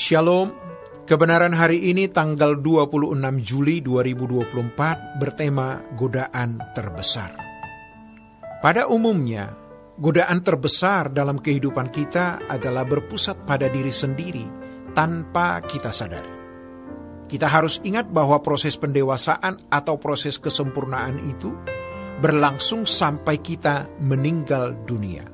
Shalom, kebenaran hari ini tanggal 26 Juli 2024 bertema godaan terbesar. Pada umumnya, godaan terbesar dalam kehidupan kita adalah berpusat pada diri sendiri tanpa kita sadari. Kita harus ingat bahwa proses pendewasaan atau proses kesempurnaan itu berlangsung sampai kita meninggal dunia.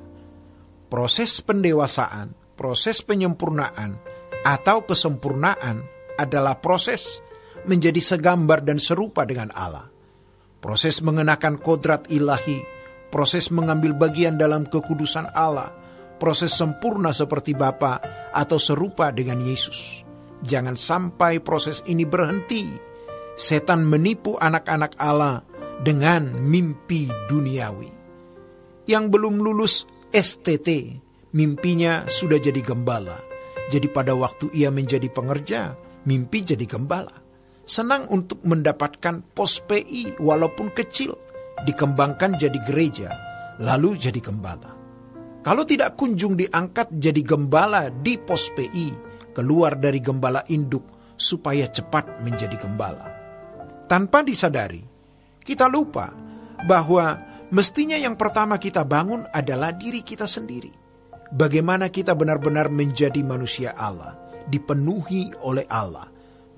Proses pendewasaan, proses penyempurnaan, atau kesempurnaan adalah proses menjadi segambar dan serupa dengan Allah. Proses mengenakan kodrat ilahi, proses mengambil bagian dalam kekudusan Allah, proses sempurna seperti Bapa atau serupa dengan Yesus. Jangan sampai proses ini berhenti. Setan menipu anak-anak Allah dengan mimpi duniawi. Yang belum lulus STT, mimpinya sudah jadi gembala. Jadi pada waktu ia menjadi pengerja, mimpi jadi gembala. Senang untuk mendapatkan pos PI walaupun kecil, dikembangkan jadi gereja, lalu jadi gembala. Kalau tidak kunjung diangkat jadi gembala di pos PI, keluar dari gembala induk supaya cepat menjadi gembala. Tanpa disadari, kita lupa bahwa mestinya yang pertama kita bangun adalah diri kita sendiri. Bagaimana kita benar-benar menjadi manusia Allah, dipenuhi oleh Allah,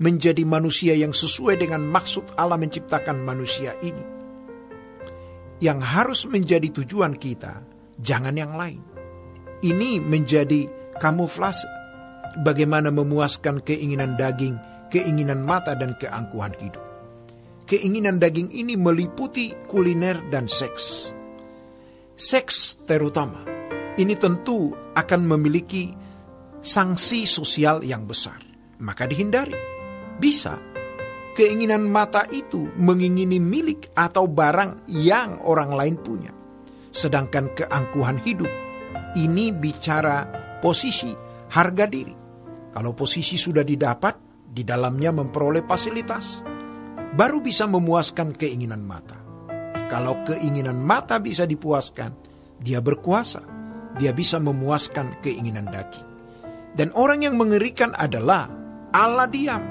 menjadi manusia yang sesuai dengan maksud Allah menciptakan manusia ini. Yang harus menjadi tujuan kita, jangan yang lain. Ini menjadi kamuflase. Bagaimana memuaskan keinginan daging, keinginan mata, dan keangkuhan hidup. Keinginan daging ini meliputi kuliner dan seks. Seks terutama. Ini tentu akan memiliki sanksi sosial yang besar. Maka dihindari. Bisa. Keinginan mata itu mengingini milik atau barang yang orang lain punya. Sedangkan keangkuhan hidup, ini bicara posisi, harga diri. Kalau posisi sudah didapat, di dalamnya memperoleh fasilitas, baru bisa memuaskan keinginan mata. Kalau keinginan mata bisa dipuaskan, dia berkuasa. Dia bisa memuaskan keinginan daging. Dan orang yang mengerikan adalah Allah diam.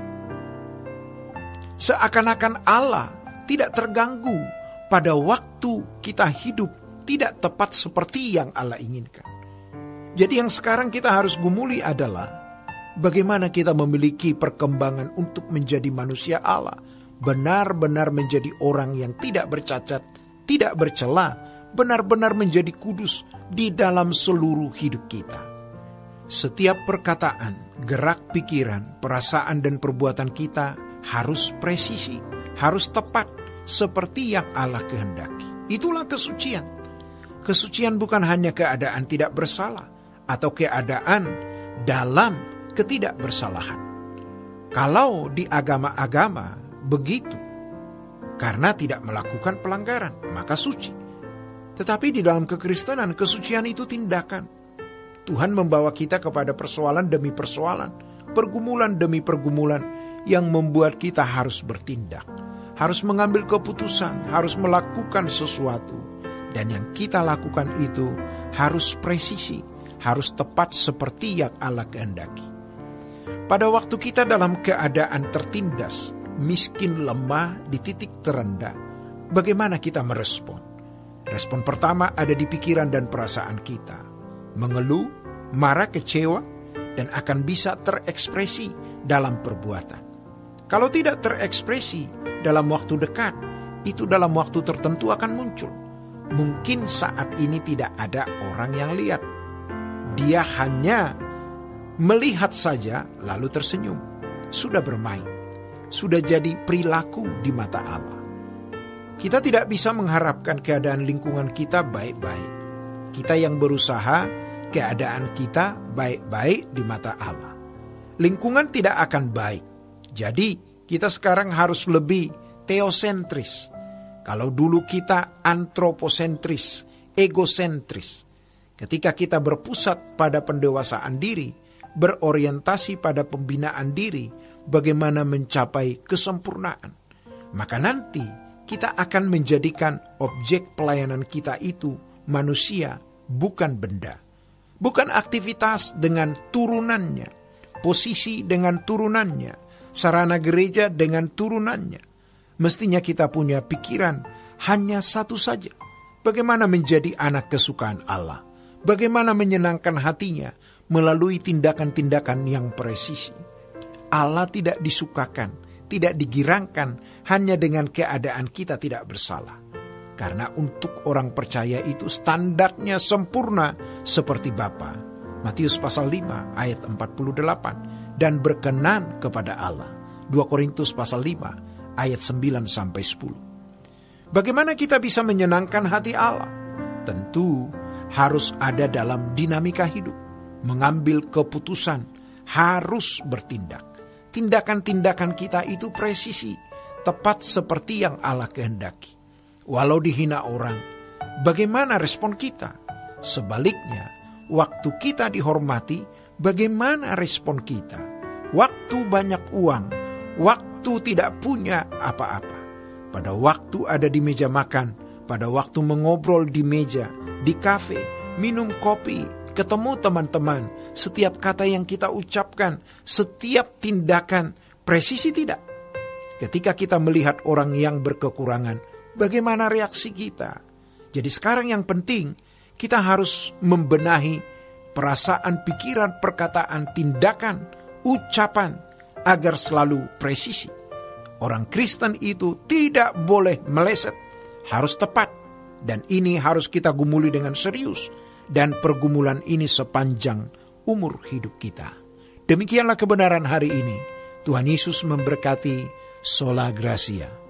Seakan-akan Allah tidak terganggu pada waktu kita hidup tidak tepat seperti yang Allah inginkan. Jadi yang sekarang kita harus gumuli adalah bagaimana kita memiliki perkembangan untuk menjadi manusia Allah. Benar-benar menjadi orang yang tidak bercacat, tidak bercela, benar-benar menjadi kudus di dalam seluruh hidup kita. Setiap perkataan, gerak pikiran, perasaan dan perbuatan kita harus presisi, harus tepat seperti yang Allah kehendaki. Itulah kesucian. Kesucian bukan hanya keadaan tidak bersalah atau keadaan dalam ketidakbersalahan. Kalau di agama-agama begitu, karena tidak melakukan pelanggaran, maka suci. Tetapi di dalam kekristenan, kesucian itu tindakan. Tuhan membawa kita kepada persoalan demi persoalan, pergumulan demi pergumulan yang membuat kita harus bertindak, harus mengambil keputusan, harus melakukan sesuatu. Dan yang kita lakukan itu harus presisi, harus tepat seperti yang Allah kehendaki. Pada waktu kita dalam keadaan tertindas, miskin, lemah, di titik terendah, bagaimana kita merespon? Respon pertama ada di pikiran dan perasaan kita. Mengeluh, marah, kecewa, dan akan bisa terekspresi dalam perbuatan. Kalau tidak terekspresi dalam waktu dekat, itu dalam waktu tertentu akan muncul. Mungkin saat ini tidak ada orang yang lihat. Dia hanya melihat saja lalu tersenyum. Sudah bermain. Sudah jadi perilaku di mata Allah. Kita tidak bisa mengharapkan keadaan lingkungan kita baik-baik. Kita yang berusaha, keadaan kita baik-baik di mata Allah. Lingkungan tidak akan baik. Jadi, kita sekarang harus lebih teosentris. Kalau dulu kita antroposentris, egosentris. Ketika kita berpusat pada pendewasaan diri, berorientasi pada pembinaan diri, bagaimana mencapai kesempurnaan. Maka nanti, kita akan menjadikan objek pelayanan kita itu manusia, bukan benda. Bukan aktivitas dengan turunannya, posisi dengan turunannya, sarana gereja dengan turunannya. Mestinya kita punya pikiran hanya satu saja. Bagaimana menjadi anak kesukaan Allah? Bagaimana menyenangkan hatinya melalui tindakan-tindakan yang presisi? Allah tidak disukakan, tidak digirangkan hanya dengan keadaan kita tidak bersalah. Karena untuk orang percaya itu standarnya sempurna seperti Bapa. Matius pasal 5 ayat 48. Dan berkenan kepada Allah. 2 Korintus pasal 5 ayat 9-10. Bagaimana kita bisa menyenangkan hati Allah? Tentu harus ada dalam dinamika hidup. Mengambil keputusan, harus bertindak. Tindakan-tindakan kita itu presisi, tepat seperti yang Allah kehendaki. Walau dihina orang, bagaimana respon kita? Sebaliknya, waktu kita dihormati, bagaimana respon kita? Waktu banyak uang, waktu tidak punya apa-apa. Pada waktu ada di meja makan, pada waktu mengobrol di meja, di kafe, minum kopi, ketemu teman-teman, setiap kata yang kita ucapkan, setiap tindakan, presisi tidak? Ketika kita melihat orang yang berkekurangan, bagaimana reaksi kita? Jadi sekarang yang penting, kita harus membenahi perasaan, pikiran, perkataan, tindakan, ucapan, agar selalu presisi. Orang Kristen itu tidak boleh meleset, harus tepat. Dan ini harus kita gumuli dengan serius. Dan pergumulan ini sepanjang umur hidup kita. Demikianlah kebenaran hari ini. Tuhan Yesus memberkati. Sola Gracia.